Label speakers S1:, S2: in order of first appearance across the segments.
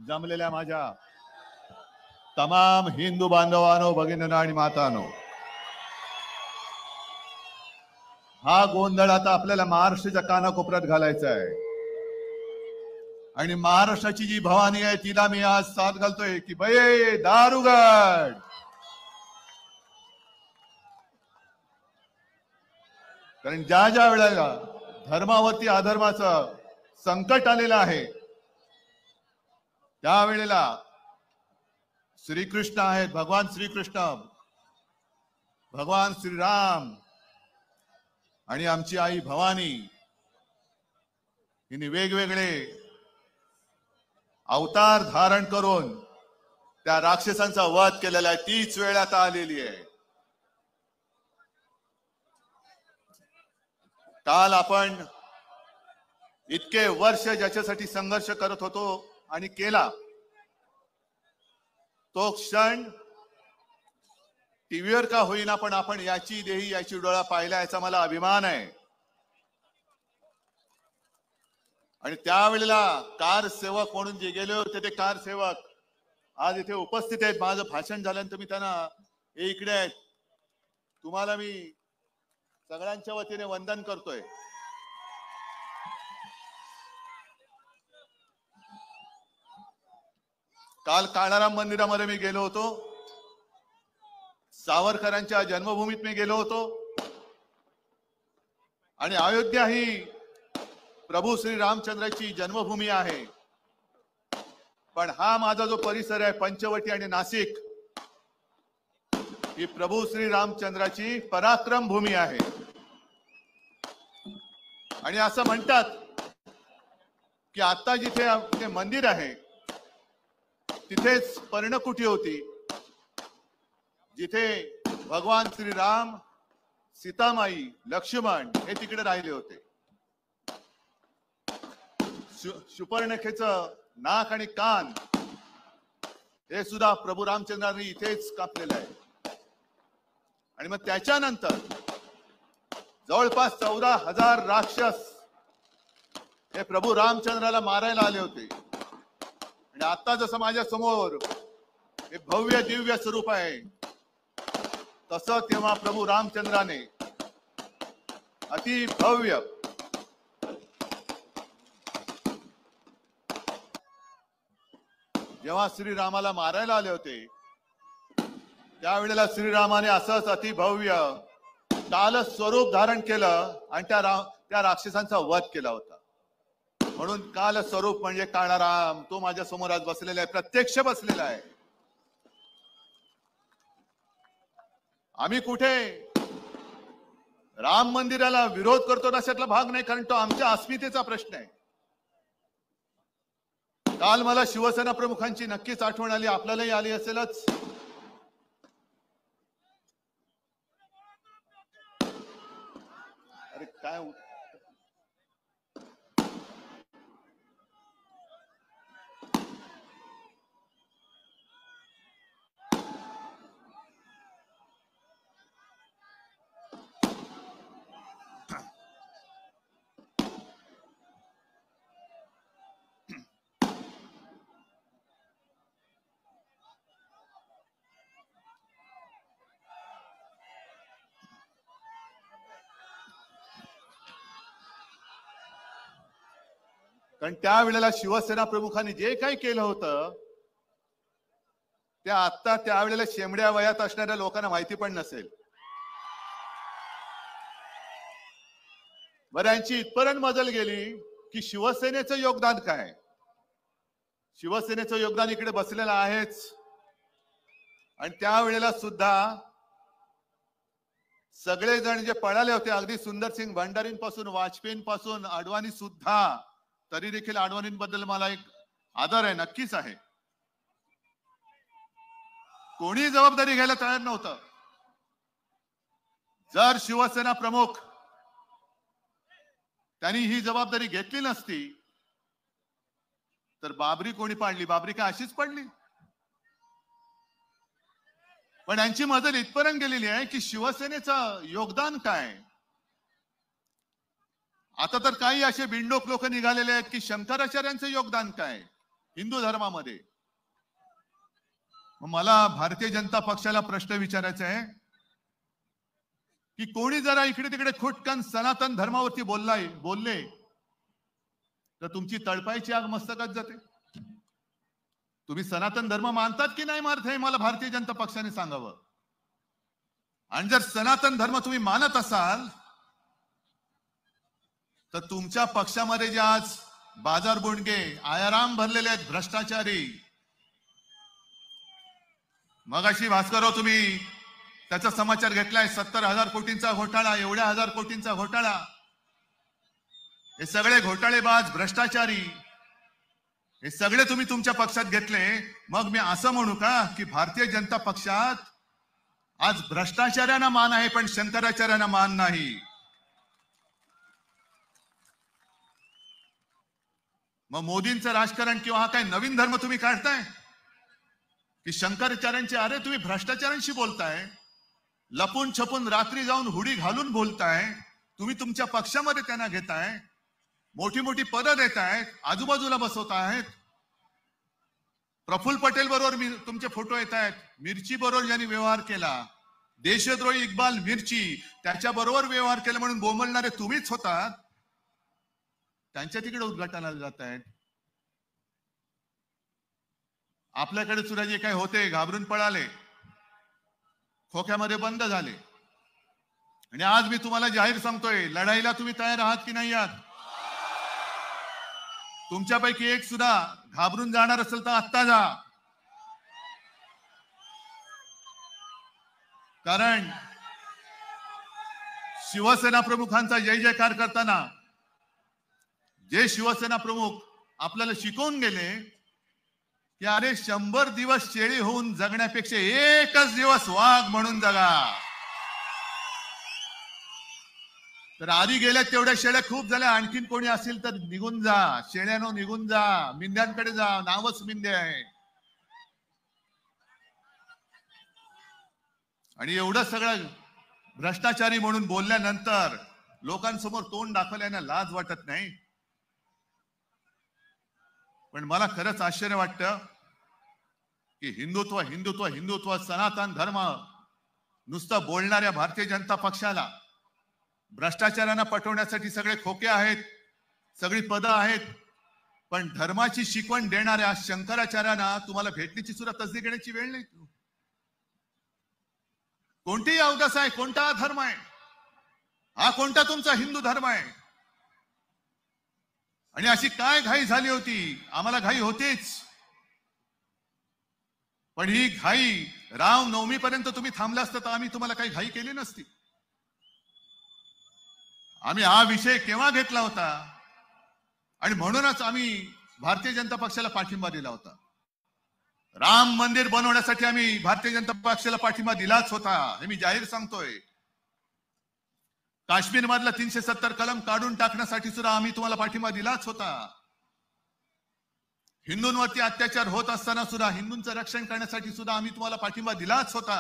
S1: जमलेल्या माझ्या तमाम हिंदू बांधवांनो, भगिनींनो आणि मातांनो, हा गोंधळ आता आपल्याला महाराष्ट्राच्या कानाकोपऱ्यात घालायचा आहे. आणि महाराष्ट्राची जी भवानी आहे तिला मी आज साथ घालतोय की बाई दारुगड. कारण ज्या ज्या वेळेला धर्मावरती अधर्माचं संकट आलेलं आहे त्यावेळेला श्रीकृष्ण आहेत, भगवान श्रीकृष्ण, भगवान श्रीराम आणि आमची आई भवानी हिने वेगवेगळे अवतार धारण करून त्या राक्षसांचा वध केलेला आहे. तीच वेळ आता आलेली आहे. काल आपण इतके वर्ष ज्याच्यासाठी संघर्ष करत होतो आणि केला तो क्षण टीव्हीवर का होईना पण आपण याची देही याची डोळा पाहिला, याचा मला अभिमान आहे. आणि त्यावेळेला कार सेवक म्हणून जे गेले होते ते कार सेवक आज इथे उपस्थित आहेत. माझं भाषण झाल्यानंतर मी त्यांना हे इकडे आहेत, तुम्हाला मी सगळ्यांच्या वतीने वंदन करतोय. काल काळाराम मंदिरामध्ये मी गेलो होतो, सावरकरांच्या जन्मभूमीत मी गेलो होतो आणि अयोध्या ही प्रभू श्री रामचंद्राची जन्मभूमी आहे. पण हा माझा जो परिसर आहे पंचवटी आणि नाशिक ही प्रभू श्री रामचंद्राची पराक्रम भूमी आहे. आणि असं म्हणतात की आता जिथे मंदिर आहे तिथेच पर्णकुटी होती, जिथे भगवान श्रीराम, सीतामाई, लक्ष्मण हे तिकडे राहिले होते. शुपर्णखेचं नाक आणि कान हे सुद्धा प्रभू रामचंद्रांनी इथेच कापलेलं आहे. आणि मग त्याच्यानंतर जवळपास 14,000 राक्षस हे प्रभू रामचंद्राला मारायला आले होते. आणि आता जसं माझ्या समोर हे भव्य दिव्य स्वरूप आहे तसं तेव्हा प्रभू रामचंद्राने अति भव्य जेव्हा श्रीरामाला मारायला आले होते त्यावेळेला श्रीरामाने असंच अति भव्य काल स्वरूप धारण केलं आणि त्या राक्षसांचा वध केला होता. म्हणून काल स्वरूप म्हणजे काळाराम, तो माझ्या समोर आज बसलेला आहे, प्रत्यक्ष बसलेला आहे. आम्ही कुठे राम मंदिराला विरोध करतो अशातला भाग नाही, कारण तो आमच्या अस्मितेचा प्रश्न आहे. काल मला शिवसेना प्रमुखांची नक्कीच आठवण आली, आपल्यालाही आली असेलच. अरे काय कारण त्यावेळेला शिवसेना प्रमुखांनी जे काही केलं होतं ते आता त्यावेळेला शेंबड्या वयात असणाऱ्या लोकांना माहिती पण नसेल. बरं, यांची इथपर्यंत मजल गेली की शिवसेनेचं योगदान काय. शिवसेनेचं योगदान इकडे बसलेलं आहेच. आणि त्यावेळेला सुद्धा सगळेजण जे पळाले होते, अगदी सुंदरसिंग भंडारींपासून वाजपेयींपासून अडवाणी सुद्धा, तरी देखील अडवाणींबद्दल मला एक आदर आहे, नक्कीच आहे. कोणी जबाबदारी घ्यायला तयार नव्हतं. जर शिवसेना प्रमुख त्यांनी ही जबाबदारी घेतली नसती तर बाबरी कोणी पाडली? बाबरी काय अशीच पडली? पण यांची मजल इथपर्यंत गेलेली आहे की शिवसेनेचं योगदान काय. आता तर काही असे बिंडोक लोक निघालेले आहेत की शंकराचार्यांचं योगदान काय हिंदू धर्मामध्ये. मला भारतीय जनता पक्षाला प्रश्न विचारायचा आहे की कोणी जरा इकडे तिकडे खुटकन सनातन धर्मावरती बोलले तर तुमची तळपायची आग मस्तकात जाते. तुम्ही सनातन धर्म मानतात की नाही मानत हे मला भारतीय जनता पक्षाने सांगावं. आणि जर सनातन धर्म तुम्ही मानत असाल तर तुमच्या पक्षामध्ये जे आज बाजार बुणगे आयाराम भरलेले आहेत भ्रष्टाचारी. मगाशी भास्करराव तुम्ही त्याचा समाचार घेतलाय 70,000 कोटींचा घोटाळा, एवढ्या 1000 कोटींचा घोटाळा. हे सगळे घोटाळेबाज भ्रष्टाचारी हे सगळे तुम्ही तुमच्या पक्षात घेतले. मग मी असं म्हणू का की भारतीय जनता पक्षात आज भ्रष्टाचार्यांना मान आहे पण शंकराचार्यांना मान नाही. मग मोदींचं राजकारण किंवा हा काय नवीन धर्म तुम्ही काढताय की शंकराचार्यांचे. अरे तुम्ही भ्रष्टाचारांशी बोलताय, लपून छपून रात्री जाऊन हुडी घालून बोलताय. तुम्ही तुमच्या पक्षामध्ये त्यांना घेताय, मोठी मोठी पदं देतायत, आजूबाजूला बसवतायत. प्रफुल्ल पटेल बरोबर तुमचे फोटो येत आहेत. मिरची बरोबर ज्यांनी व्यवहार केला, देशद्रोही इक्बाल मिरची त्याच्या बरोबर व्यवहार केला म्हणून बोंबलणारे तुम्हीच होतात. त्यांच्या तिकडे उद्घाटनाला जात आहेत. आपल्याकडे सुद्धा जे काही होते घाबरून पळाले, खोक्यामध्ये बंद झाले. आणि आज मी तुम्हाला जाहीर सांगतोय लढाईला तुम्ही तयार आहात की नाही आहात. तुमच्यापैकी एक सुद्धा घाबरून जाणार असेल तर आत्ता जा. कारण शिवसेना प्रमुखांचा जय जयकार करताना जे शिवसेना प्रमुख आपल्याला शिकवून गेले की अरे 100 दिवस शेळी होऊन जगण्यापेक्षा एकच दिवस वाघ म्हणून जगा. तर आधी गेल्या तेवढ्या शेळ्या खूप झाल्या, आणखीन कोणी असेल तर निघून जा. शेळ्यानो निघून जा, मिंद्यांकडे जा. नावच मिंदे आहे. आणि एवढं सगळं भ्रष्टाचारी म्हणून बोलल्यानंतर लोकांसमोर तोंड दाखवल्याने लाज वाटत नाही. पण मला खरंच आश्चर्य वाटतं की हिंदुत्व हिंदुत्व हिंदुत्व सनातन धर्म नुसतं बोलणाऱ्या भारतीय जनता पक्षाला भ्रष्टाचारांना पटवण्यासाठी सगळे खोके आहेत, सगळी पदं आहेत. पण धर्माची शिकवण देणाऱ्या शंकराचार्यांना तुम्हाला भेटण्याची सुद्धा तसदी घेण्याची वेळ नाही. कोणतीही अवदस आहे, कोणता धर्म आहे, हा कोणता तुमचा हिंदू धर्म आहे. आणि अशी काय घाई झाली होती. आम्हाला घाई होतीच, पण ही घाई रामनवमी पर्यंत तुम्ही थांबला असता तर आम्ही तुम्हाला काही घाई केली नसती. आम्ही हा विषय केव्हा घेतला होता आणि म्हणूनच आम्ही भारतीय जनता पक्षाला पाठिंबा दिला होता. राम मंदिर बनवण्यासाठी आम्ही भारतीय जनता पक्षाला पाठिंबा दिलाच होता, हे मी जाहीर सांगतोय. काश्मीर मधला 370 कलम काढून टाकण्यासाठी सुद्धा आम्ही तुम्हाला पाठिंबा दिलाच होता. हिंदूंवरती अत्याचार होत असताना सुद्धा हिंदूंचं रक्षण करण्यासाठी सुद्धा आम्ही तुम्हाला पाठिंबा दिलाच होता.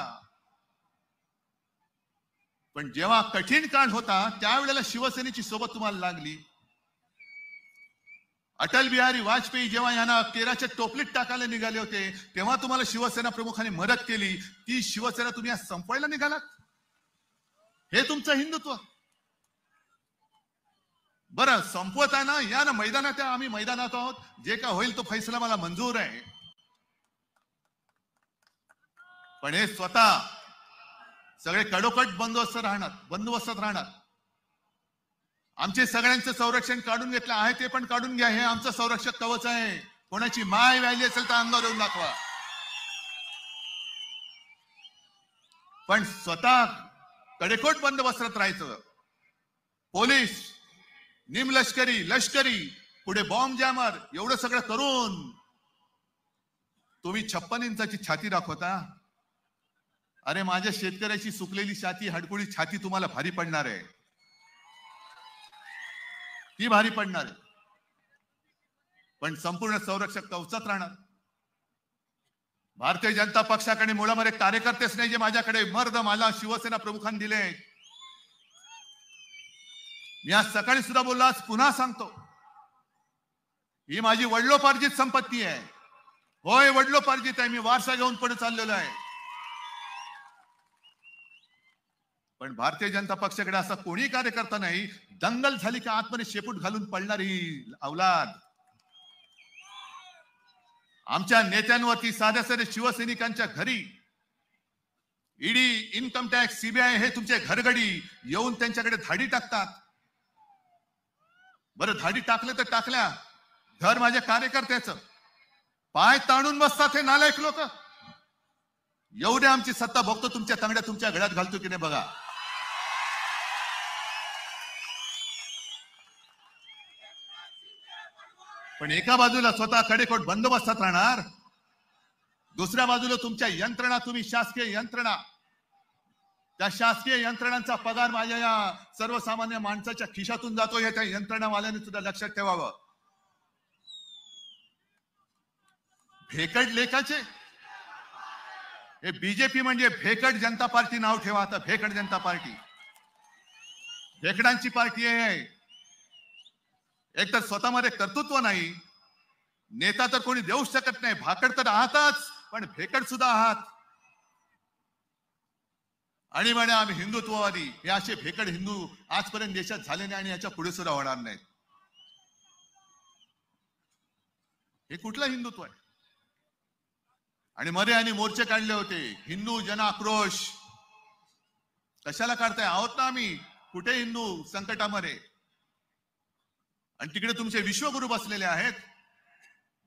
S1: पण जेव्हा कठीण काळ होता त्यावेळेला शिवसेनेची सोबत तुम्हाला लागली. अटल बिहारी वाजपेयी जेव्हा यांना केराच्या टोपलीत टाकायला निघाले होते तेव्हा तुम्हाला शिवसेना प्रमुखांनी मदत केली. ती शिवसेना तुम्ही आज संपवायला निघालात. हे तुमचं हिंदुत्व. बरं संपवताना या ना मैदानात, आम्ही मैदानात आहोत. जे का होईल तो फैसला मला मंजूर आहे. पण हे स्वतः सगळे कडोकट बंदोबस्तात राहणार. आमचे सगळ्यांचं संरक्षण काढून घेतलं आहे ते पण काढून घ्या. हे आमचं संरक्षक कवच आहे. कोणाची माय व्यायली असेल तर अंगावर येऊन दाखवा. पण स्वतः कडेकोट बंदोबस्तात राहायचं. पोलीस, निमलष्करी, लष्करी, पुढे बॉम्ब जॅमर एवढं सगळं करून तुम्ही 56 इंचाची छाती दाखवता. अरे माझ्या शेतकऱ्याची सुकलेली छाती, हडकुळी छाती तुम्हाला भारी पडणार आहे. ती भारी पडणार आहे. पण संपूर्ण संरक्षक कवचात राहणार. भारतीय जनता पक्षाकडे मुळामध्ये कार्यकर्तेच नाही जे माझ्याकडे मर्द मला शिवसेना प्रमुखांनी दिले. मी आज सकाळी सुद्धा बोललो, आज पुन्हा सांगतो, ही माझी वडिलोपार्जित संपत्ती आहे. होय, वडिलोपार्जित आहे. मी वारसा घेऊन पुढे चाललेलो आहे. पण भारतीय जनता पक्षाकडे असा कोणी कार्यकर्ता नाही. दंगल झाली की आतमध्ये शेपूट घालून पडणारी अवलाद. आमच्या नेत्यांवरती, साध्या साध्या शिवसैनिकांच्या घरी ईडी, इन्कम टॅक्स, सीबीआय हे तुमचे घरगडी येऊन त्यांच्याकडे धाडी टाकतात. बरं, धाडी टाकले तर टाकल्या, घर माझ्या कार्यकर्त्याचं, पाय ताणून बसतात हे नालायक लोक. एवढी आमची सत्ता, बघतो तुमच्या तांगड्या तुमच्या गळ्यात घालतो की नाही बघा. पण एका बाजूला स्वतः कडेकोट बंदोबस्तात राहणार, दुसऱ्या बाजूला तुमच्या यंत्रणा, तुम्ही शासकीय यंत्रणा, त्या शासकीय यंत्रणांचा पगार माझ्या या सर्वसामान्य माणसाच्या खिशातून जातो हे त्या यंत्रणावाल्यांनी सुद्धा लक्षात ठेवावं. भेकड लेखाचे हे बीजेपी म्हणजे भेकड जनता पार्टी नाव ठेवा. आता भेकड जनता पार्टी भेकडांची पार्टी आहे. एक तर स्वतःमध्ये कर्तृत्व नाही, नेता तर कोणी देऊ शकत नाही, भाकड तर आहातच, पण भेकड सुद्धा आहात. आणि म्हणे आम्ही हिंदुत्ववादी. हे असे भेकड हिंदू आजपर्यंत देशात झाले नाही आणि याच्या पुढे सुद्धा होणार नाहीत. हे कुठलं हिंदुत्व आहे? आणि मध्ये आणि मोर्चे काढले होते, हिंदू जन आक्रोश. कशाला काढताय? आहोत ना आम्ही, कुठे हिंदू संकटामध्ये. आणि तिकडे तुमचे विश्वगुरु बसलेले आहेत,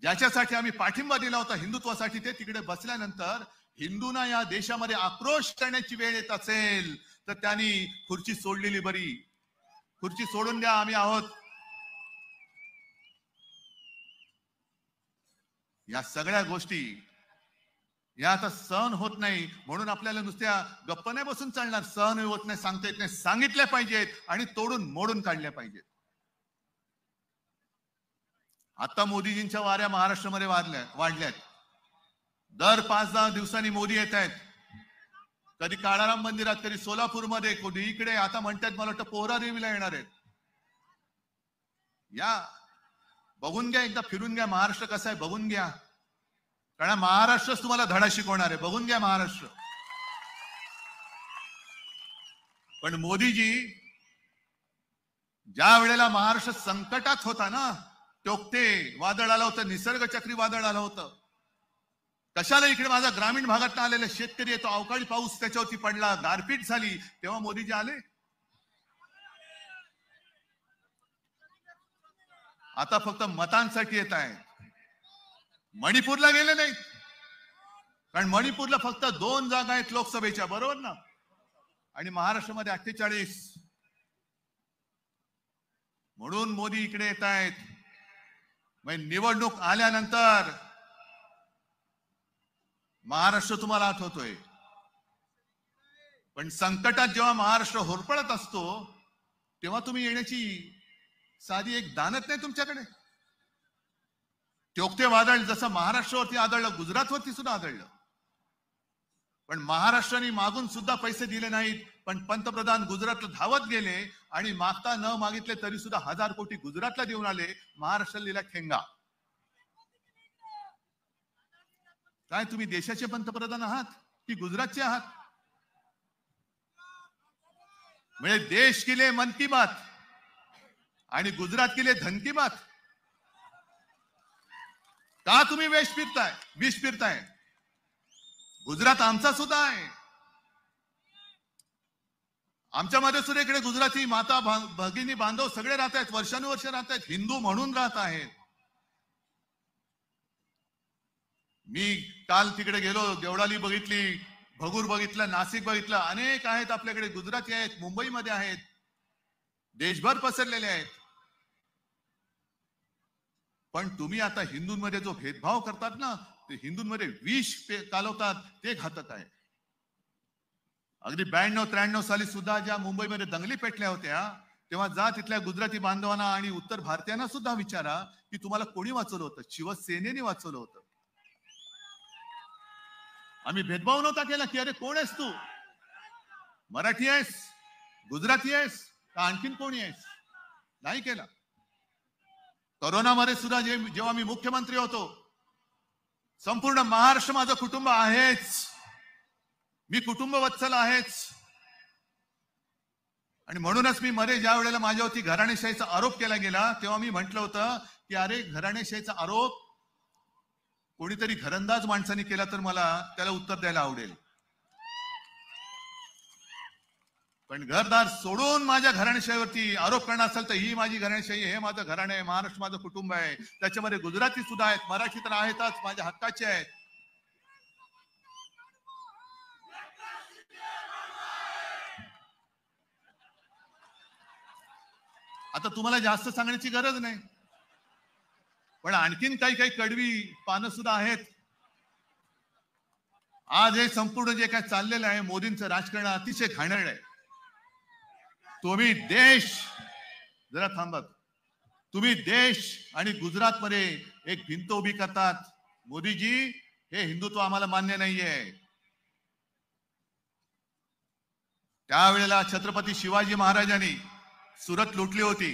S1: ज्याच्यासाठी आम्ही पाठिंबा दिला होता हिंदुत्वासाठी. ते तिकडे बसल्यानंतर हिंदूंना या देशामध्ये आक्रोश करण्याची वेळ येत असेल तर त्यांनी खुर्ची सोडलेली बरी. खुर्ची सोडून द्या, आम्ही आहोत. या सगळ्या गोष्टी या आता सहन होत नाही. म्हणून आपल्याला नुसत्या गप्प नाही बसून चालणार. सहन होत नाही, सांगता येत नाही, सांगितल्या पाहिजेत आणि तोडून मोडून काढल्या पाहिजेत. आता मोदीजींच्या वाऱ्या महाराष्ट्रामध्ये वाढल्यात. दर 5-10 दिवसांनी मोदी येत आहेत. कधी काळाराम मंदिरात, कधी सोलापूरमध्ये, कधी इकडे. आता म्हणतात मला वाटतं पोहरा देवीला येणार आहेत. या बघून घ्या, एकदा फिरून घ्या महाराष्ट्र कसा आहे बघून घ्या. कारण महाराष्ट्रच तुम्हाला धडा शिकवणार आहे. बघून घ्या महाराष्ट्र. पण मोदीजी ज्या वेळेला महाराष्ट्र संकटात होता ना, टोकते वादळ आलं होतं, निसर्ग चक्रीवादळ आलं होतं. कशाला इकडे माझा ग्रामीण भागात आलेला शेतकरी येतो, अवकाळी पाऊस त्याच्यावरती पडला, गारपीट झाली, तेव्हा मोदीजी आले. आता फक्त मतांसाठी येत आहे. मणिपूरला गेले नाहीत, कारण मणिपूरला फक्त 2 जागा आहेत लोकसभेच्या, बरोबर ना? आणि महाराष्ट्रामध्ये 48. म्हणून मोदी इकडे येत आहेत. निवडणूक आल्यानंतर महाराष्ट्र तुम्हाला आठवतोय, पण संकटात जेव्हा महाराष्ट्र होरपळत असतो तेव्हा तुम्ही येण्याची साधी एक दानत नाही तुमच्याकडे. टोकते वादळ जसं महाराष्ट्रावरती आदळलं, गुजरातवरती सुद्धा आदळलं. पण महाराष्ट्राने मागून सुद्धा पैसे दिले नाहीत. पण पंतप्रधान गुजरातला धावत गेले आणि मागता न मागितले तरी सुद्धा 1000 कोटी गुजरातला देऊन आले. महाराष्ट्राला दिला ठेंगा. काय तुम्ही देशाचे पंतप्रधान आहात की गुजरातचे आहात? म्हणजे देश के लिए मन की बात आणि गुजरात के लिए धन की बात. का तुम्ही विष फिरताय? गुजरात आमचा सुद्धा आहे. आमच्यामध्ये सुद्धा इकडे गुजराती माता भगिनी बांधव सगळे राहत आहेत, वर्षानुवर्ष राहत आहेत, हिंदू म्हणून राहत आहेत. मी काल तिकडे गेलो, देवळाली बघितली, भगूर बघितलं, नाशिक बघितलं. अनेक आहेत आपल्याकडे, गुजराती आहेत, मुंबईमध्ये आहेत, देशभर पसरलेले आहेत. पण तुम्ही आता हिंदूंमध्ये जो भेदभाव करतात ना, ते हिंदूंमध्ये विष कालवतात, ते घातक आहे. अगदी 92-93 साली सुद्धा ज्या मुंबईमध्ये दंगली पेटल्या होत्या, तेव्हा जा तिथल्या गुजराती बांधवांना आणि उत्तर भारतीयांना सुद्धा विचारा की तुम्हाला कोणी वाचवलं होतं? शिवसेनेने वाचवलं होतं. आम्ही भेदभाव नव्हता केला की अरे कोण आहेस तू? मराठी आहेस, गुजराती आहेस का आणखीन कोणी आहेस? नाही केला. कोरोनामध्ये सुद्धा जेव्हा मी मुख्यमंत्री होतो, संपूर्ण महाराष्ट्र माझं कुटुंब आहेच, मी कुटुंब वत्सल आहेच. आणि म्हणूनच मी मध्ये ज्या वेळेला माझ्यावरती घराणेशाहीचा आरोप केला गेला तेव्हा मी म्हटलं होतं की अरे घराणेशाहीचा आरोप कोणीतरी घरंदाज माणसाने केला तर मला त्याला उत्तर द्यायला आवडेल, पण घरदार सोडून माझ्या घराणेशाहीवरती आरोप करणार असेल तर ही माझी घराणेशाही, हे माझं घराणं आहे, महाराष्ट्र माझं कुटुंब आहे. त्याच्यामध्ये गुजराती सुद्धा आहेत, मराठी तर आहेतच, माझ्या हक्काचे आहेत. आता तुम्हाला जास्त सांगण्याची गरज नाही, पण आणखीन काही काही कडवी पानं सुद्धा आहेत. आज हे संपूर्ण जे काय चाललेलं आहे मोदींचं राजकारण अतिशय घाणेरडं आहे. तुम्ही देश, जरा थांबत, तुम्ही देश आणि गुजरात मध्ये एक भिंत उभी करतात. मोदीजी, हे हिंदुत्व आम्हाला मान्य नाहीये. त्यावेळेला छत्रपती शिवाजी महाराजांनी सुरत लुटली होती,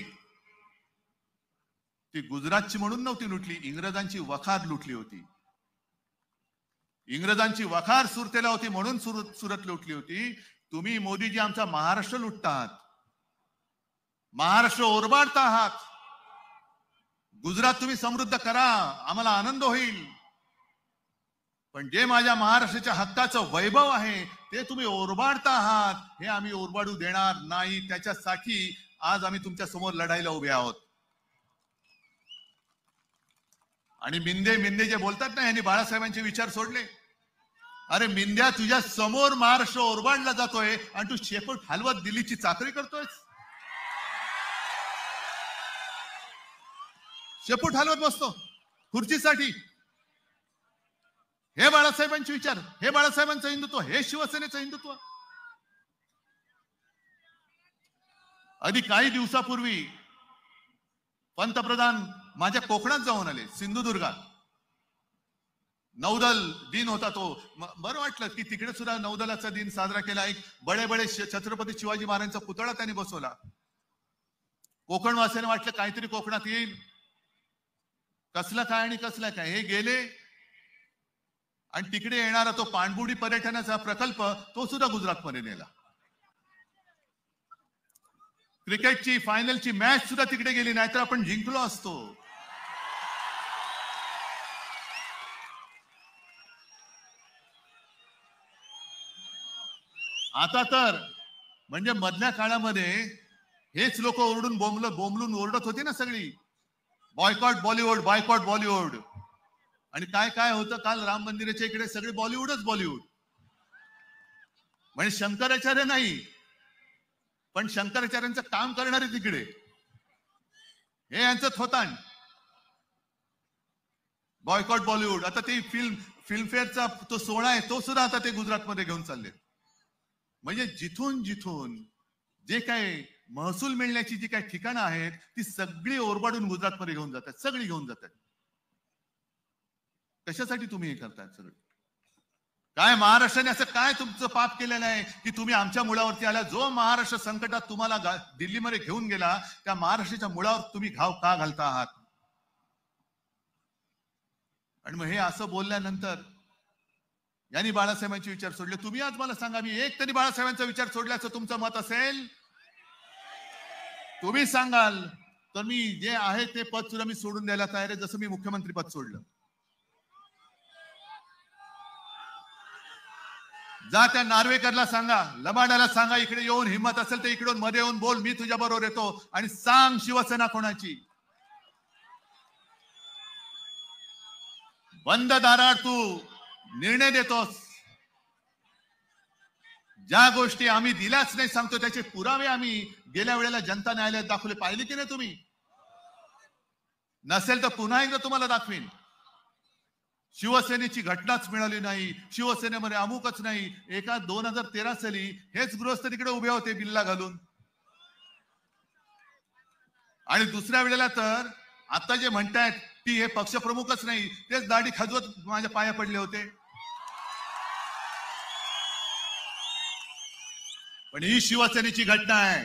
S1: ती गुजरातची म्हणून नव्हती लुटली, इंग्रजांची वखार लुटली होती. इंग्रजांची वखार सुरतेला होती म्हणून सुरत लुटली होती. तुम्ही मोदीजी आमचा महाराष्ट्र लुटतात, महाराष्ट्र ओरबाडता आहात. गुजरात तुम्ही समृद्ध करा, आम्हाला आनंद होईल, पण जे माझ्या महाराष्ट्राच्या हक्काचं वैभव आहे ते तुम्ही ओरबाडता आहात, हे आम्ही ओरबाडू देणार नाही. त्याच्यासाठी आज आम्ही तुमच्या समोर लढाईला उभे आहोत. आणि मिंदे जे बोलतात ना, यांनी बाळासाहेबांचे विचार सोडले. अरे मिंद्या, तुझ्या समोर महाराष्ट्र ओरबाडला जातोय आणि तू शेपूट हलवत दिल्लीची चाकरी करतोय. शेपूट हलवत बसतो खुर्चीसाठी. हे बाळासाहेबांचे विचार, हे बाळासाहेबांचं हिंदुत्व, हे शिवसेनेचं हिंदुत्व. आधी काही दिवसापूर्वी पंतप्रधान माझ्या कोकणात जाऊन आले, सिंधुदुर्गात. नौदल दिन होता तो, बरं वाटलं की तिकडे सुद्धा नौदलाचा दिन साजरा केला. एक बडे छत्रपती शिवाजी महाराजांचा पुतळा त्यांनी बसवला. कोकणवासियांना वाटलं काहीतरी कोकणात येईल, कसलं काय आणि कसलं काय. हे गेले आणि तिकडे येणारा तो पाणबुडी पर्यटनाचा प्रकल्प तो सुद्धा गुजरातमध्ये नेला. क्रिकेटची फायनलची मॅच सुद्धा तिकडे गेली, नाहीतर आपण जिंकलो असतो. आता तर म्हणजे मधल्या काळामध्ये हेच लोक ओरडून बोंबलून ओरडत होती ना सगळी, बॉयकॉट बॉलिवूड, बॉयकॉट बॉलिवूड. आणि काय काय होतं काल राम मंदिराच्या इकडे, सगळे बॉलिवूडच बॉलिवूड. म्हणजे शंकराचार्य नाही, पण शंकराचार्यांचं काम करणारे तिकडे, हे यांचं थोतांड. बॉयकॉट बॉलिवूड. आता ते फिल्मफेअरचा तो सोहळा आहे तो सुद्धा आता ते गुजरातमध्ये घेऊन चालले. म्हणजे जिथून जिथून जे काय महसूल मिळण्याची जी काही ठिकाणं आहेत ती सगळी ओरबाडून गुजरातमध्ये घेऊन जातात, सगळी घेऊन जातात. कशासाठी तुम्ही हे करताय सगळं? काय महाराष्ट्राने असं काय तुमचं पाप केलेलं आहे की तुम्ही आमच्या मुळावरती आला? जो महाराष्ट्र संकटात तुम्हाला दिल्लीमध्ये घेऊन गेला त्या महाराष्ट्राच्या मुळावर तुम्ही घाव का घालता आहात? आणि मग हे असं बोलल्यानंतर यांनी बाळासाहेबांचे विचार सोडले. तुम्ही आज मला सांगा, मी एक तरी बाळासाहेबांचा विचार सोडल्याचं तुमचं मत असेल तुम्ही सांगाल तर मी जे आहे ते पद सुद्धा मी सोडून द्यायला तयार आहे, जसं मी मुख्यमंत्री पद सोडलं. जा त्या नार्वेकरला सांगा, लबाडाला सांगा, इकडे येऊन हिम्मत असेल तर इकडून मध्ये येऊन बोल, मी तुझ्या बरोबर येतो. आणि सांग शिवसेना कोणाची. बंद दारात तू निर्णय देतोस. ज्या गोष्टी आम्ही दिल्याच नाही सांगतो त्याचे पुरावे आम्ही गेल्या वेळेला जनता न्यायालयात दाखवले, पाहिले की नाही तुम्ही? नसेल तर पुन्हा एकदा तुम्हाला दाखवीन. शिवसेनेची घटनाच मिळाली नाही, शिवसेनेमध्ये अमुकच नाही. एका 2013 साली हेच गृहस्थ तिकडे उभे होते बिल्ला घालून. आणि दुसऱ्या वेळेला तर आता जे म्हणतायत की हे पक्षप्रमुखच नाही, तेच दाढी खाजवत माझ्या पाया पडले होते. पण ही शिवसेनेची घटना आहे.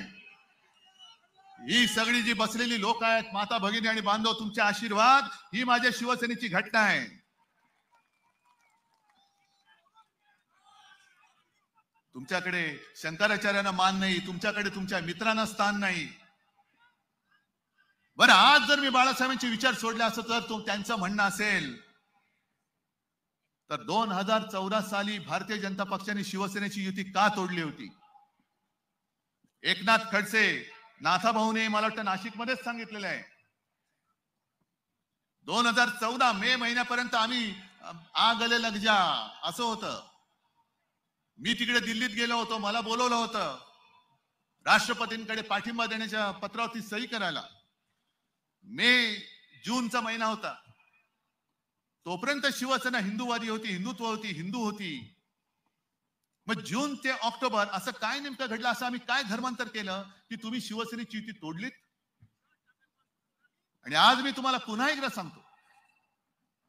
S1: ही सगळी जी बसलेली लोक आहेत, माता भगिनी आणि बांधव, तुमचे आशीर्वाद ही माझ्या शिवसेनेची घटना आहे. तुमच्याकडे शंकराचार्यांना मान नाही, तुमच्याकडे तुमच्या मित्रांना स्थान नाही. बरं, आज जर मी बाळासाहेबांचे विचार सोडले असं तर त्यांचं म्हणणं असेल तर 2014 साली भारतीय जनता पक्षाने शिवसेनेची युती का तोडली होती? एकनाथ खडसे, नाथाभाऊने मला वाटतं नाशिकमध्येच सांगितलेलं आहे. 2014 मे महिन्यापर्यंत आम्ही आगले लग जा असं होतं. मी तिकडे दिल्लीत गेलो होतो, मला बोलवलं होतं राष्ट्रपतींकडे पाठिंबा देण्याच्या पत्रावरती सही करायला. मे जूनचा महिना होता. तोपर्यंत शिवसेना हिंदूवादी होती, हिंदुत्व होती, हिंदू होती. मग जून ते ऑक्टोबर असं काय नेमकं घडलं? असं आम्ही काय धर्मांतर केलं की तुम्ही शिवसेनेची युती तोडलीत? आणि आज मी तुम्हाला पुन्हा एकदा सांगतो,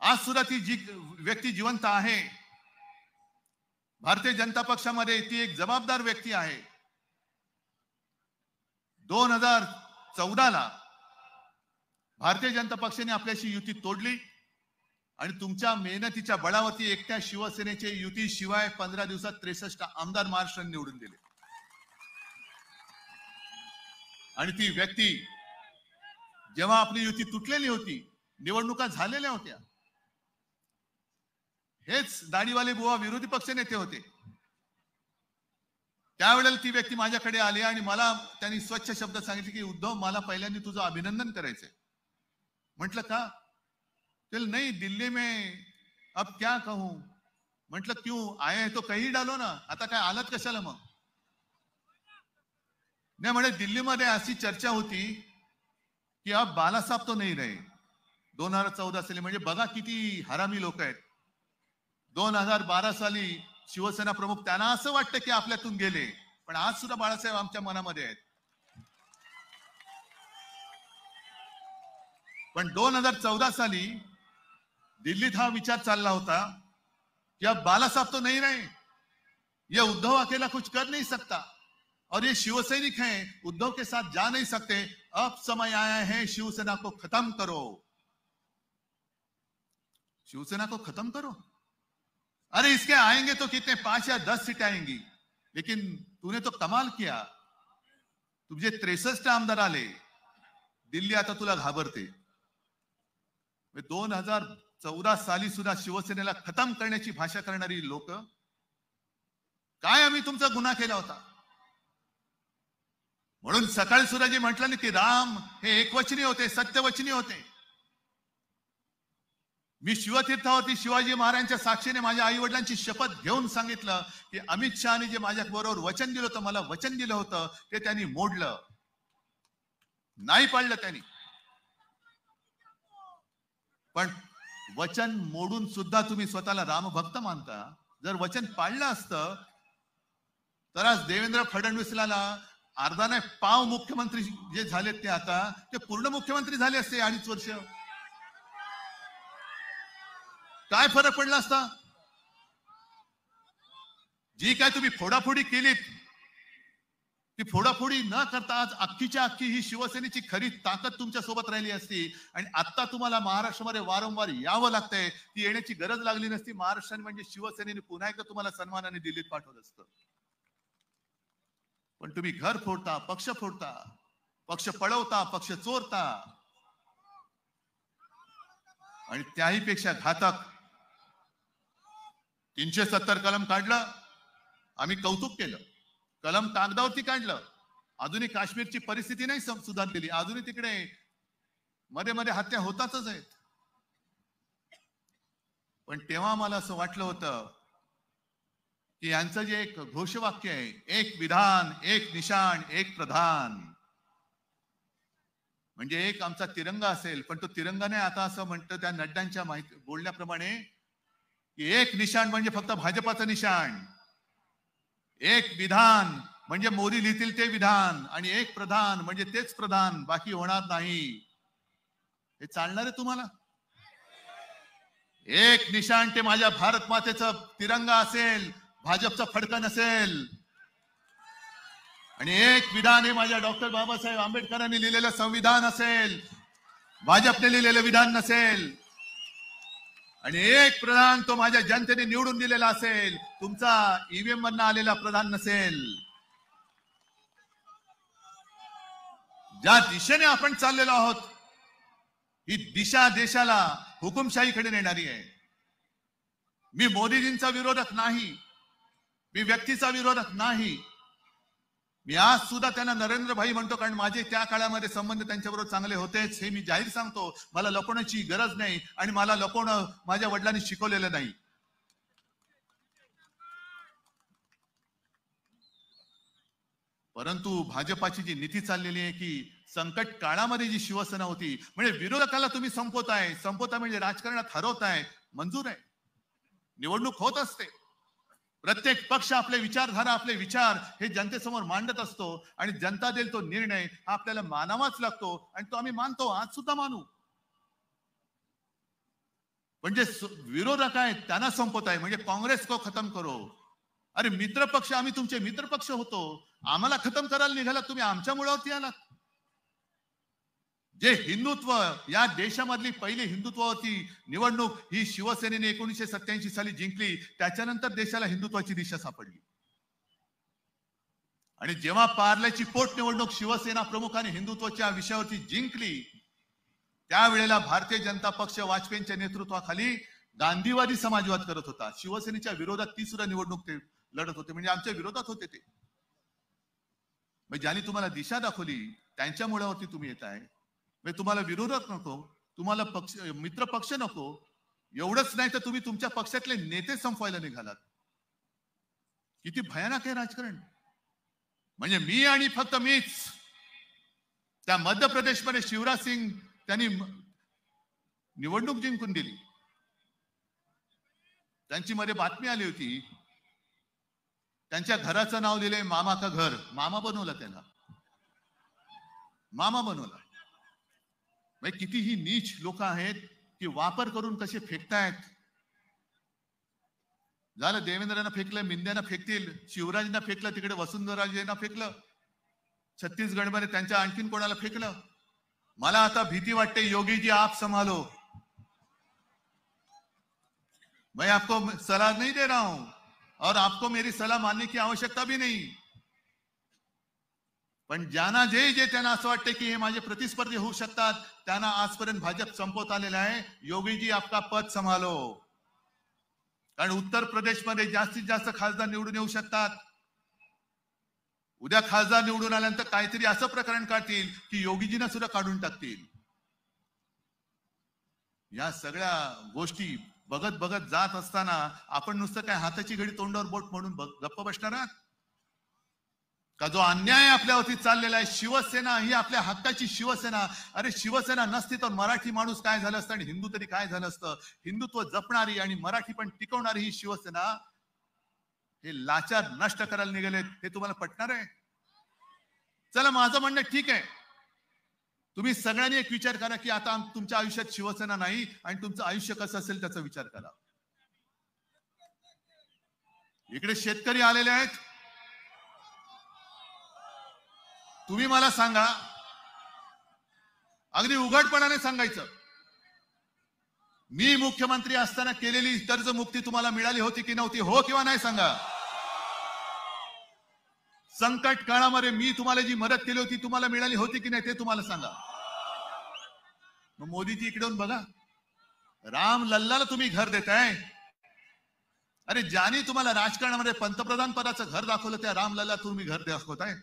S1: आज सुद्धा ती जी व्यक्ती जिवंत आहे भारतीय जनता पक्षामध्ये, ती एक जबाबदार व्यक्ती आहे. 2014ला भारतीय जनता पक्षाने आपल्याशी युती तोडली आणि तुमच्या मेहनतीच्या बळावरती एकट्या शिवसेनेचे युती शिवाय 15 दिवसात 63 आमदार महाराष्ट्राने निवडून दिले. आणि ती व्यक्ती जेव्हा आपली युती तुटलेली होती, निवडणुका झालेल्या होत्या, हेच दाढीवाले बुवा विरोधी पक्ष नेते होते. त्यावेळेला ती व्यक्ती माझ्याकडे आली आणि मला त्यांनी स्वच्छ शब्द सांगितले की उद्धव, मला पहिल्यांदा तुझं अभिनंदन करायचंय. म्हटलं का? नहीं, दिल्ली में अब क्या कहूं. म्हटलं क्यों आए हैं तो कहीं डालो ना, आता काय आलात कशाला मग? नाही म्हणे, दिल्लीमध्ये अशी चर्चा होती की अब बालासाहेब तो नहीं रहे. 2014 साली, म्हणजे बघा किती हरामी लोक आहेत. 2012 साली शिवसेना प्रमुख, त्यांना असं वाटतं की आपल्यातून गेले, पण आज सुद्धा बाळासाहेब आमच्या मनामध्ये आहेत. पण 2014 साली दिल्लीत हा विचार चालला होता कि अब बाला साहब तो नहीं रहे, ये उद्धव अकेला कुछ कर नहीं सकता और ये शिवसैनिक हैं, उद्धव के साथ जा नहीं सकते. अब समय आया है शिवसेना को खत्म करो. शिवसेना को खत्म करो? अरे इसके आएंगे तो कितने 5 या 10 सीटें आएंगी, लेकिन तूने तो कमाल किया. तुझे 63 आमदार आले, दिल्ली आता तुला घाबरते. 2014 साली सुद्धा शिवसेनेला खतम करण्याची भाषा करणारी लोक, काय आम्ही तुमचा गुन्हा केला होता? म्हणून सकाळी सुद्धा जे म्हटलं ना की राम हे एकवचनी होते, सत्यवचनी होते. मी शिवतीर्थावरती शिवाजी महाराजांच्या साक्षीने माझ्या आई वडिलांची शपथ घेऊन सांगितलं की अमित शहाने जे माझ्या बरोबर वचन दिलं होतं, मला वचन दिलं होतं, ते त्यांनी मोडलं, नाही पाळलं त्यांनी. पण वचन मोडून सुद्धा तुम्ही स्वतःला रामभक्त मानता. जर वचन पाळलं असतं तर आज देवेंद्र फडणवीसला अर्धा नाही पाव मुख्यमंत्री जे झालेत ते आता ते पूर्ण मुख्यमंत्री झाले असते 2.5 वर्ष. काय फरक पडला असता? जी काय तुम्ही फोडाफोडी केलीत, ती फोडाफोडी न करता आज अख्खीच्या अख्खी ही शिवसेनेची खरी ताकद तुमच्या सोबत राहिली असती. आणि आता तुम्हाला महाराष्ट्रामध्ये वारंवार यावं लागतंय, ती येण्याची गरज लागली नसती. महाराष्ट्राने म्हणजे शिवसेनेने पुन्हा एकदा तुम्हाला सन्मानाने दिल्लीत पाठवलं असतं. पण तुम्ही घर फोडता, पक्ष पळवता, पक्ष चोरता. आणि त्याही पेक्षा घातक 370 कलम काढलं, आम्ही कौतुक केलं. कलम कागदावरती काढलं, अजूनही काश्मीरची परिस्थिती नाही सुधारलेली, अजूनही तिकडे मध्ये मध्ये हत्या होतातच आहेत. पण तेव्हा मला असं वाटलं होतं की यांचं जे एक घोषवाक्य आहे, एक विधान, एक निशाण, एक प्रधान, म्हणजे एक आमचा तिरंगा असेल, पण तो तिरंगा नाही. आता असं म्हणतं त्या नड्डांच्या बोलण्याप्रमाणे की एक निशाण म्हणजे फक्त भाजपाचं निशाण, एक विधान म्हणजे मोदी लिहितील ते विधान, आणि एक प्रधान म्हणजे तेच प्रधान, बाकी होणार नाही. हे चालणार आहे तुम्हाला? एक निशाण ते माझ्या भारत मातेचं तिरंगा असेल, भाजपचा फडकं नसेल. आणि एक विधान हे माझ्या डॉक्टर बाबासाहेब आंबेडकरांनी लिहिलेलं संविधान असेल, भाजपने लिहिलेलं विधान नसेल. आणि एक प्रधान तो माझ्या जनतेने निवडून दिलेला असेल, तुमचा ईव्हीएम मधून आलेला प्रधान नसेल. ज्या दिशेने आपण चाललेलो आहोत ही दिशा देशाला हुकुमशाहीकडे नेणारी आहे. मी मोदीजींचा विरोधक नाही, मी व्यक्तीचा विरोधक नाही. मी आज सुद्धा त्यांना नरेंद्र भाई म्हणतो, कारण माझे त्या काळामध्ये संबंध त्यांच्याबरोबर चांगले होतेच, हे मी जाहीर सांगतो. मला लपवण्याची गरज नाही आणि मला लपवणं माझ्या वडिलांनी शिकवलेलं नाही. परंतु भाजपाची जी नीती चाललेली आहे की संकट काळामध्ये जी शिवसेना होती, म्हणजे विरोधकाला तुम्ही संपवताय म्हणजे राजकारणात हरवताय, मंजूर आहे. निवडणूक होत असते, प्रत्येक पक्ष आपले विचारधारा आपले विचार हे जनतेसमोर मांडत असतो आणि जनता देईल तो निर्णय हा आपल्याला मानावाच लागतो आणि तो आम्ही मानतो, आज सुद्धा मानू. म्हणजे विरोधक आहेत त्यांना संपवताय म्हणजे काँग्रेस को खतम करो. अरे मित्र पक्ष, आम्ही तुमचे मित्र पक्ष होतो, आम्हाला खतम करायला निघाला तुम्ही, आमच्या मुळावरती आलात. जे हिंदुत्व या देशामधली पहिली हिंदुत्वावरती निवडणूक ही शिवसेनेने 1987 साली जिंकली, त्याच्यानंतर देशाला हिंदुत्वाची दिशा सापडली. आणि जेव्हा पार्ल्याची पोटनिवडणूक शिवसेना प्रमुखाने हिंदुत्वाच्या विषयावरती जिंकली, त्यावेळेला भारतीय जनता पक्ष वाजपेयींच्या नेतृत्वाखाली गांधीवादी समाजवाद करत होता. शिवसेनेच्या विरोधात ती सुद्धा निवडणूक ते लढत होते, म्हणजे आमच्या विरोधात होते ते. ज्यांनी तुम्हाला दिशा दाखवली त्यांच्या मुळावरती तुम्ही येत आहे. तुम्हाला विरोधक नको, तुम्हाला पक्ष मित्र पक्ष नको, एवढंच नाही तर तुम्ही तुमच्या पक्षातले नेते संपवायला निघालात. किती भयानक आहे राजकारण. म्हणजे मी आणि फक्त मीच. त्या मध्य प्रदेशमध्ये शिवराज सिंग त्यांनी निवडणूक जिंकून दिली. त्यांची मध्ये बातमी आली होती, त्यांच्या घराचं नाव दिलंय मामा का घर. मामा बनवला त्याला, मामा बनवला. किती ही नीच लोक आहेत की वापर करून कसे फेकतायत. झालं, देवेंद्रांना फेकलं, मिंद्यांना फेकतील, शिवराजांना फेकलं, तिकडे वसुंधराजेंना फेकलं, छत्तीसगडमध्ये त्यांच्या आणखीन कोणाला फेकलं. मला आता भीती वाटते, योगी जी आप संभालो. मैं आपको सलाह नहीं दे रहा हूं और आपको मेरी सलाह मानने की आवश्यकता भी नहीं. पण ज्यांना जे त्यांना असं वाटतं की हे माझे प्रतिस्पर्धी होऊ शकतात, त्यांना आजपर्यंत भाजप संपवत आलेला आहे. योगीजी आपका पद संभालो. कारण उत्तर प्रदेशमध्ये जास्तीत जास्त खासदार निवडून येऊ शकतात. उद्या खासदार निवडून आल्यानंतर काहीतरी असं प्रकरण काढतील की योगीजींना सुद्धा काढून टाकतील. या सगळ्या गोष्टी बघत बघत जात असताना आपण नुसतं काय हाताची घडी तोंडावर बोट म्हणून गप्प बसणार आहात का? जो अन्याय आपल्यावरती चाललेला आहे, शिवसेना ही आपल्या हक्काची शिवसेना. अरे शिवसेना नसती तर मराठी माणूस काय झालं असतं आणि हिंदू तरी काय झालं असतं. हिंदुत्व जपणारी आणि मराठी पण टिकवणारी ही शिवसेना हे लाचार नष्ट करायला निघालेत. हे तुम्हाला पटणार आहे? चला, माझं म्हणणं ठीक आहे, तुम्ही सगळ्यांनी एक विचार करा की आता तुमच्या आयुष्यात शिवसेना नाही आणि तुमचं आयुष्य कसं असेल त्याचा विचार करा. इकडे शेतकरी आलेले आहेत. तुम्ही मला सांगा, अगदी उघडपणाने सांगायचं, मी मुख्यमंत्री असताना केलेली कर्जमुक्ती तुम्हाला मिळाली होती की नव्हती? हो किंवा नाही सांगा. संकट काळामध्ये मी तुम्हाला जी मदत केली होती तुम्हाला मिळाली होती की नाही ते तुम्हाला सांगा. मग मोदीजी इकडे येऊन बघा, राम लल्लाला तुम्ही घर देताय. अरे ज्याने तुम्हाला राजकारणामध्ये पंतप्रधान पदाचं घर दाखवलं त्या राम लल्ला तुम्ही घर दाखवताय.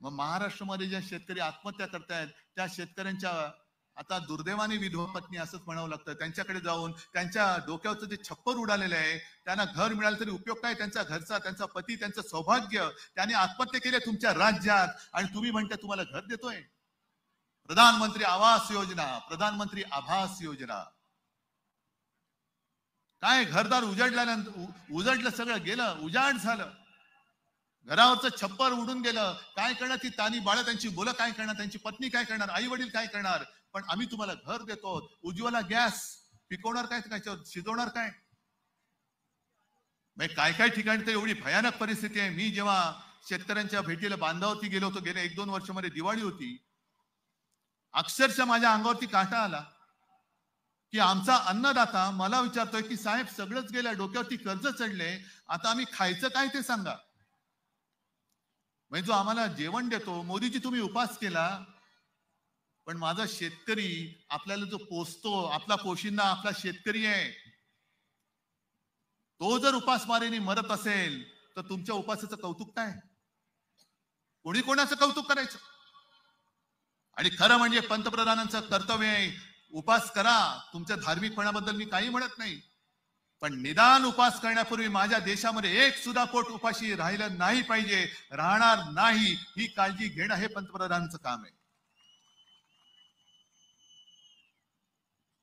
S1: मग महाराष्ट्रामध्ये ज्या शेतकरी आत्महत्या करतायत त्या शेतकऱ्यांच्या आता दुर्दैवाने विधवा पत्नी असंच म्हणावं लागतं, त्यांच्याकडे जाऊन त्यांच्या डोक्यावरचं जे छप्पर उडालेलं आहे, त्यांना घर मिळालं तरी उपयोग काय? त्यांचा घरचा, त्यांचा पती, त्यांचं सौभाग्य, त्यांनी आत्महत्या केल्या तुमच्या राज्यात आणि तुम्ही म्हणता तुम्हाला घर देतोय. प्रधानमंत्री आवास योजना, प्रधानमंत्री आभास योजना, काय घरदार उजडलं, सगळं गेलं, उजाड झालं. घरावरचं छप्पर उडून गेलं. काय करणार ती तानी बाळ, त्यांची मुलं काय करणार, त्यांची पत्नी काय करणार, आई वडील काय करणार? पण आम्ही तुम्हाला घर देतो. उज्ज्वला गॅस पिकवणार काय, त्याच्यावर शिजवणार काय? काय काय ठिकाणी तर एवढी भयानक परिस्थिती आहे. मी जेव्हा शेतकऱ्यांच्या भेटीला बांधावरती गेलो होतो, गेल्या 1-2 वर्षामध्ये दिवाळी होती. अक्षरशः माझ्या अंगावरती काटा आला की आमचा अन्नदाता मला विचारतोय की साहेब सगळंच गेलं, डोक्यावरती कर्ज चढले, आता आम्ही खायचं काय ते सांगा. म्हणजे जो आम्हाला जेवण देतो, मोदीजी तुम्ही उपास केला, पण माझा शेतकरी आपल्याला जो पोसतो, आपला पोशिंदा आपला शेतकरी आहे, तो जर उपासमारीने मरत असेल तर तुमच्या उपासाचं कौतुक काय? कोणी कोणाचं कौतुक करायचं? आणि खरं म्हणजे पंतप्रधानांचं कर्तव्य आहे, उपास करा. तुमच्या धार्मिकपणाबद्दल मी काही म्हणत नाही, पण निदान उपास करण्यापूर्वी माझ्या देशामध्ये एक सुद्धा पोट उपाशी राहिलं नाही पाहिजे, राहणार नाही, ही काळजी घेणं हे पंतप्रधानांचं काम आहे.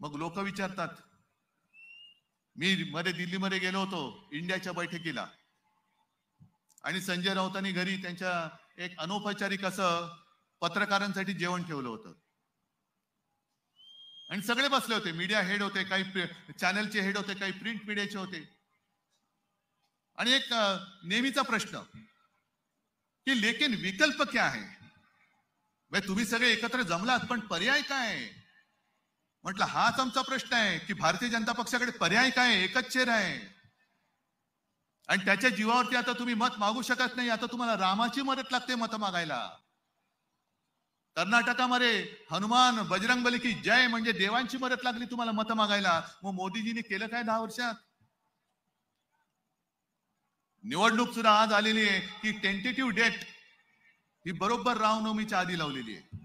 S1: मग लोक विचारतात, मी दिल्लीमध्ये गेलो होतो इंडियाच्या बैठकीला, आणि संजय राऊतांनी घरी त्यांच्या एक अनौपचारिक असं पत्रकारांसाठी जेवण ठेवलं होतं, आणि सगळे बसले होते. मीडिया हेड होते, काही चॅनलचे हेड होते, काही प्रिंट मीडियाचे होते. आणि एक नेहमीचा प्रश्न की लेकिन विकल्प क्या है? भाई तुम्ही सगळे एकत्र जमलात, पण पर्याय काय आहे? म्हटलं हाच आमचा प्रश्न आहे की भारतीय जनता पक्षाकडे पर्याय काय आहे? एकच चेहरा आहे, आणि त्याच्या जीवावरती आता तुम्ही मत मागू शकत नाही. आता तुम्हाला रामाची मदत लागते मत मागायला. कर्नाटकामध्ये हनुमान बजरंगबली की जय म्हणजे देवांची मदत लागली तुम्हाला मत मागायला. मग मोदीजींनी केलं काय 10 वर्षात? निवडणूक सुद्धा आज आलेली आहे की टेंटेटिव्ह डेट ही बरोबर रामनवमीच्या आधी लावलेली आहे.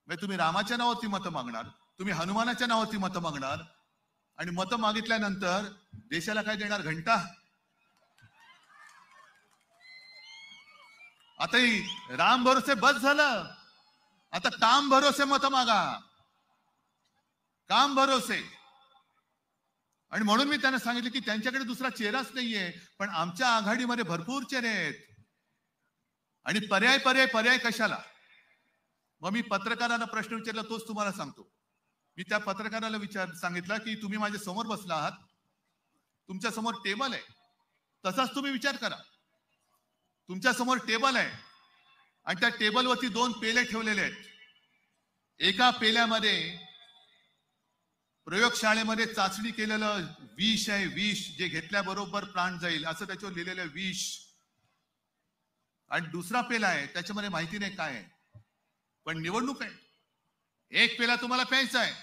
S1: म्हणजे तुम्ही रामाच्या नावावरती मतं मागणार, तुम्ही हनुमानाच्या नावावरती मतं मागणार, आणि मतं मागितल्यानंतर देशाला काय देणार? घंटा. आता ही राम भरोसे बस झालं, आता काम भरोसे मत मागा, काम भरोसे. आणि म्हणून मी त्यांना सांगितलं की त्यांच्याकडे दुसरा चेहराच नाहीये, पण आमच्या आघाडीमध्ये भरपूर चेहरे आहेत, आणि पर्याय पर्याय पर्याय कशाला? मग मी पत्रकारांना प्रश्न विचारला, तोच तुम्हाला सांगतो. मी त्या पत्रकाराला सांगितलं की तुम्ही माझ्या समोर बसला आहात, तुमच्या समोर टेबल आहे, तसाच तुम्ही विचार करा. तुमच्या समोर टेबल आहे, आणि त्या टेबलवरती 2 पेले ठेवलेले आहेत. एका पेल्यामध्ये प्रयोगशाळेमध्ये चाचणी केलेलं विष आहे, विष जे घेतल्याबरोबर प्राण जाईल असं त्याच्यावर लिहिलेलं विष. आणि दुसरा पेला आहे, त्याच्यामध्ये माहिती नाही काय आहे, पण निवडणूक आहे. एक पेला तुम्हाला प्यायचा आहे,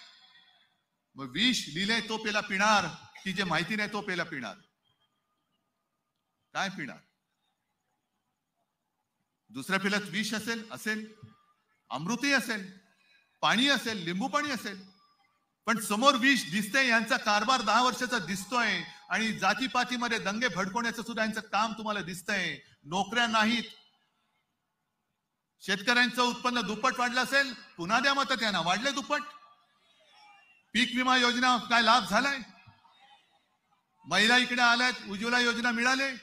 S1: मग विष लिहिलंय तो पेला पिणार की जे माहिती नाही तो पेला पिणार? काय पिणार? दुसऱ्या पेल्यात विष असेल, अमृतही असेल, पाणी असेल, लिंबू पाणी असेल, पण समोर विष दिसतंय. यांचा कारभार 10 वर्षाचा दिसतोय, आणि जातीपातीमध्ये दंगे भडकवण्याचं सुद्धा यांचं काम तुम्हाला दिसतंय. नोकऱ्या नाहीत, शेतकऱ्यांचं उत्पन्न दुप्पट वाढलं असेल, पुन्हा द्या मत त्यांना, वाढले दुप्पट. पीक विमा योजना काय लाभ झालाय? महिला इकडे आल्यात, उज्ज्वला योजना मिळाले,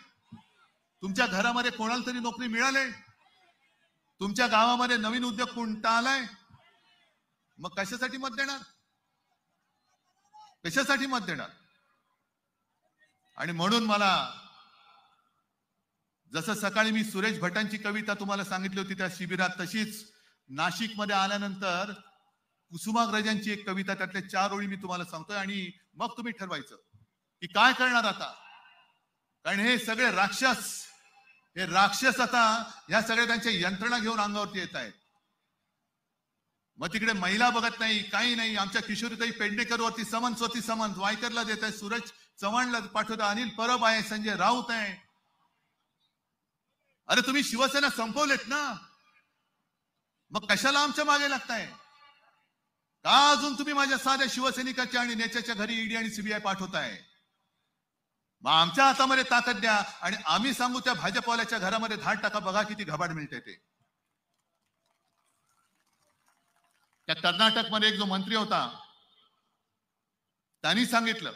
S1: तुमच्या घरामध्ये कोणाला तरी नोकरी मिळाले, तुमच्या गावामध्ये नवीन उद्योग कोणता आलाय, मग कशासाठी मत देणार? कशासाठी मत देणार? आणि म्हणून मला, जसं सकाळी मी सुरेश भटांची कविता तुम्हाला सांगितली होती त्या शिबिरात, तशीच नाशिकमध्ये आल्यानंतर कुसुमाग्रजांची एक कविता, त्यातल्या 4 ओळी मी तुम्हाला सांगतोय, आणि मग तुम्ही ठरवायचं की काय करणार आता. कारण हे सगळे राक्षस आता या सगळ्या त्यांच्या यंत्रणा घेऊन अंगावरती येत आहेत. मग तिकडे महिला बघत नाही, काही नाही. आमच्या किशोरीताई पेडणेकर वरती समन्स वायकरला देत आहे, सूरज चव्हाणला पाठवत, अनिल परब आहे, संजय राऊत आहे. अरे तुम्ही शिवसेना संपवलेत ना, मग कशाला आमच्या मागे लागताय? का अजून तुम्ही माझ्या साध्या शिवसैनिकाच्या आणि नेत्याच्या घरी ईडी आणि सीबीआय पाठवताय? मग आमच्या हातामध्ये ताकद द्या, आणि आम्ही सांगू त्या भाजपवाल्याच्या घरामध्ये धाड टाका, बघा किती घबाड मिळते ते. त्या कर्नाटकमध्ये एक जो मंत्री होता, त्यांनी सांगितलं,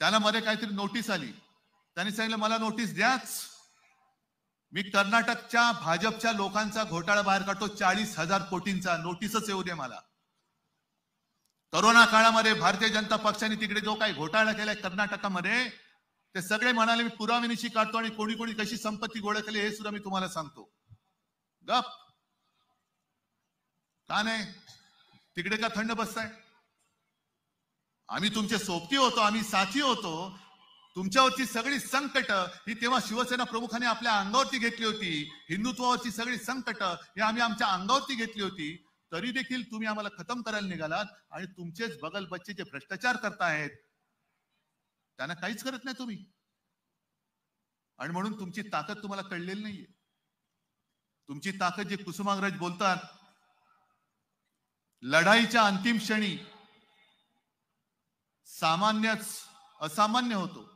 S1: त्याला मध्ये काहीतरी नोटीस आली, त्यांनी सांगितलं मला नोटीस द्याच, मी कर्नाटकच्या भाजपच्या लोकांचा घोटाळा बाहेर काढतो, 40,000 कोटींचा, नोटीसच येऊ दे मला. कोरोना काळामध्ये भारतीय जनता पक्षाने तिकडे जो काही घोटाळा केलाय कर्नाटकामध्ये, ते सगळे म्हणाले मी पुराव्यानिशी काढतो आणि कोणी कोणी कशी संपत्ती गोळा केली हे सुद्धा मी तुम्हाला सांगतो. गप का नाही? तिकडे का थंड बसताय? आम्ही तुमचे सोबती होतो, आम्ही साथी होतो. तुमच्यावरची सगळी संकट ही तेव्हा शिवसेना प्रमुखाने आपल्या अंगावरती घेतली होती. हिंदुत्वावरची सगळी संकट ही आम्ही आमच्या अंगावरती घेतली होती. तरी देखील तुम्ही आम्हाला खतम करायला निघालात आणि तुमचेच बगल बच्चे जे भ्रष्टाचार करतायत त्यांना काहीच करत नाही तुम्ही. आणि म्हणून तुमची ताकद तुम्हाला कळलेली नाहीये. तुमची ताकद जे कुसुमाग्रज बोलतात, लढाईच्या अंतिम क्षणी सामान्यच असामान्य होतो.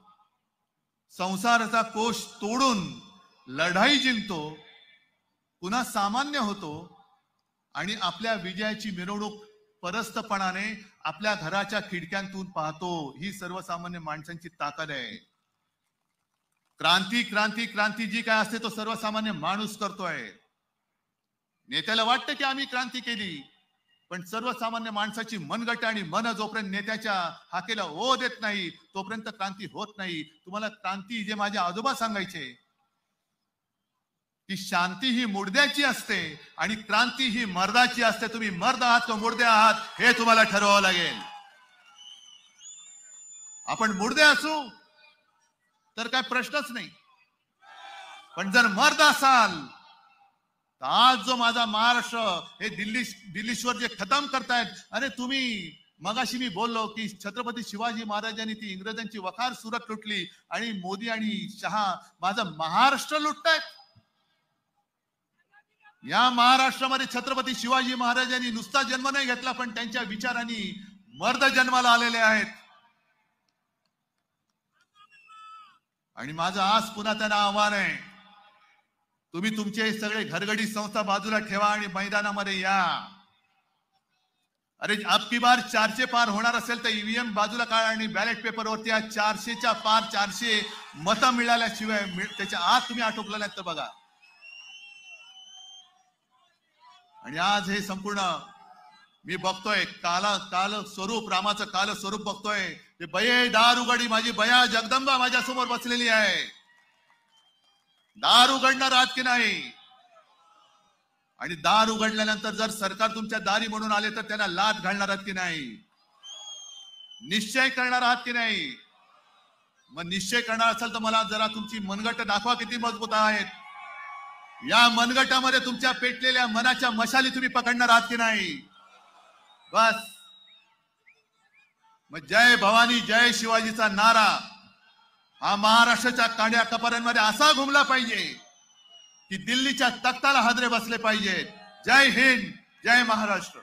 S1: संसाराचा कोश तोडून लढाई जिंकतो, पुन्हा सामान्य होतो आणि आपल्या विजयाची मिरवणूक परस्तपणाने आपल्या घराच्या खिडक्यांतून पाहतो. ही सर्वसामान्य माणसांची ताकद आहे. क्रांती क्रांती क्रांती जी काय असते तो सर्वसामान्य माणूस करतोय. नेत्याला वाटतं की आम्ही क्रांती केली, पण सर्वसामान्य माणसाची मनगट आणि मन जोपर्यंत नेत्याच्या हाकेला हो देत नाही तोपर्यंत क्रांती होत नाही. तुम्हाला क्रांती जे माझे आजोबा सांगायचे की शांती ही मुडद्याची असते आणि क्रांती ही मर्दाची असते. तुम्ही मर्द आहात का मुडदे आहात हे तुम्हाला ठरवावं लागेल. आपण मुडदे असू तर काय प्रश्नच नाही, पण जर मर्द असाल तर आज जो माझा महाराष्ट्र हे दिल्लीश्वर जे खतम करतायत. अरे तुम्ही मगाशी मी बोललो की छत्रपती शिवाजी महाराजांनी ती इंग्रजांची वखार सुरत लुटली आणि मोदी आणि शहा माझं महाराष्ट्र लुटतायत. या महाराष्ट्रामध्ये छत्रपती शिवाजी महाराजांनी नुसता जन्म नाही घेतला, पण त्यांच्या विचारांनी मर्द जन्माला आलेले आहेत. आणि माझं आज पुन्हा त्यांना आव्हान आहे, तुम्ही तुमचे सगळे घरगडी संस्था बाजूला ठेवा आणि मैदानामध्ये या. अरे आपकी बार 400 पार होणार असेल तर ईव्हीएम बाजूला काढ आणि बॅलेट पेपरवरती 400च्या पार 400 मतं मिळाल्याशिवाय त्याच्या आत तुम्ही आटोपला नाही तर बघा. आणि आज हे संपूर्ण मी बघतोय काल स्वरूप रामाचं काल स्वरूप बघतोय. ते बये दार उघडी, माझी बया जगदंबा माझ्या समोर बसलेली आहे. दार उघडणार आहात की नाही? आणि दार उघडल्यानंतर जर सरकार तुमच्या दारी म्हणून आले तर त्यांना लाथ घालणार आहात की नाही? निश्चय करणार आहात की नाही? मग निश्चय करणार असेल तर मला जरा तुमची मनगट दाखवा किती मजबूत आहेत. या मनगटामध्ये तुमच्या पेटलेल्या मनाच्या मशाली तुम्ही पकडणार आहात की नाही? बस मग जय भवानी जय शिवाजीचा नारा हा महाराष्ट्राच्या काड्या कपाऱ्यांमध्ये असा घुमला पाहिजे की दिल्लीच्या तख्ताला हादरे बसले पाहिजेत. जय हिंद, जय महाराष्ट्र.